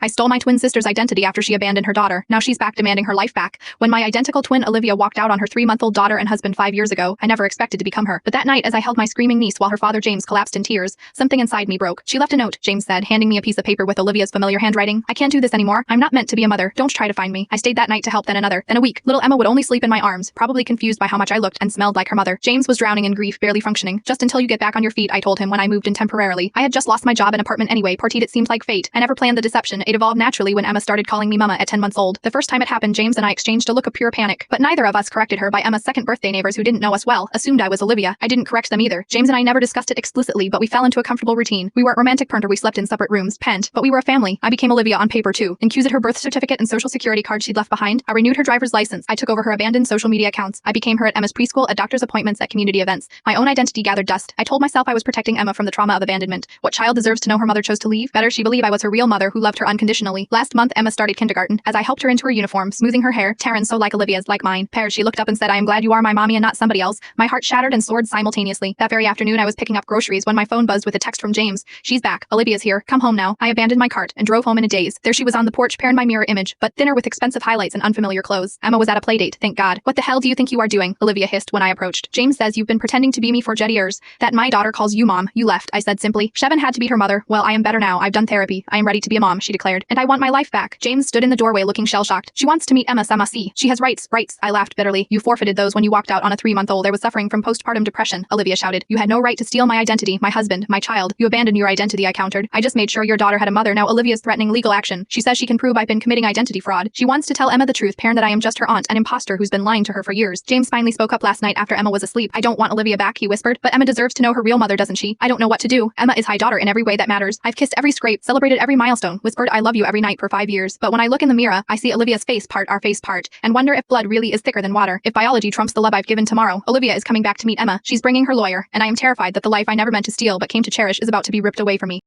I stole my twin sister's identity after she abandoned her daughter. Now she's back demanding her life back. When my identical twin Olivia walked out on her 3-month-old daughter and husband 5 years ago, I never expected to become her. But that night, as I held my screaming niece while her father James collapsed in tears, something inside me broke. She left a note, James said, handing me a piece of paper with Olivia's familiar handwriting. I can't do this anymore. I'm not meant to be a mother. Don't try to find me. I stayed that night to help, then another, then a week. Little Emma would only sleep in my arms, probably confused by how much I looked and smelled like her mother. James was drowning in grief, barely functioning. Just until you get back on your feet, I told him when I moved in temporarily. I had just lost my job and apartment anyway. Partite, it seemed like fate. I never planned the deception. It evolved naturally when Emma started calling me mama at 10 months old. The first time it happened, James and I exchanged a look of pure panic. But neither of us corrected her. By Emma's second birthday, neighbors who didn't know us well assumed I was Olivia. I didn't correct them either. James and I never discussed it explicitly, but we fell into a comfortable routine. We weren't romantic partner, we slept in separate rooms, penned, but we were a family. I became Olivia on paper too. Included her birth certificate and social security card she'd left behind. I renewed her driver's license. I took over her abandoned social media accounts. I became her at Emma's preschool, at doctor's appointments, at community events. My own identity gathered dust. I told myself I was protecting Emma from the trauma of abandonment. What child deserves to know her mother chose to leave? Better she believe I was her real mother who loved her unconditionally. Last month, Emma started kindergarten. As I helped her into her uniform, smoothing her hair, Taryn so like Olivia's, like mine. Paired, she looked up and said, I am glad you are my mommy and not somebody else. My heart shattered and soared simultaneously. That very afternoon, I was picking up groceries when my phone buzzed with a text from James. She's back. Olivia's here. Come home now. I abandoned my cart and drove home in a daze. There she was on the porch, pairing my mirror image, but thinner with expensive highlights and unfamiliar clothes. Emma was at a playdate, thank God. What the hell do you think you are doing? Olivia hissed when I approached. James says you've been pretending to be me for years. That my daughter calls you mom. You left, I said simply. Shevin had to be her mother. Well, I am better now. I've done therapy. I am ready to be a mom, she declared. And I want my life back. James stood in the doorway looking shell-shocked. She wants to meet Emma Samasi. She has rights. I laughed bitterly. You forfeited those when you walked out on a 3-month-old. I was suffering from postpartum depression, Olivia shouted. You had no right to steal my identity, my husband, my child. You abandoned your identity, I countered. I just made sure your daughter had a mother. Now Olivia's threatening legal action. She says she can prove I've been committing identity fraud. She wants to tell Emma the truth, parent, that I am just her aunt, an imposter who's been lying to her for years. James finally spoke up last night after Emma was asleep. I don't want Olivia back, he whispered, but Emma deserves to know her real mother, doesn't she? I don't know what to do. Emma is my daughter in every way that matters. I've kissed every scrape, celebrated every milestone, whispered I love you every night for 5 years. But when I look in the mirror, I see Olivia's face part, our face part, and wonder if blood really is thicker than water. If biology trumps the love I've given tomorrow, Olivia is coming back to meet Emma. She's bringing her lawyer, and I am terrified that the life I never meant to steal but came to cherish is about to be ripped away from me.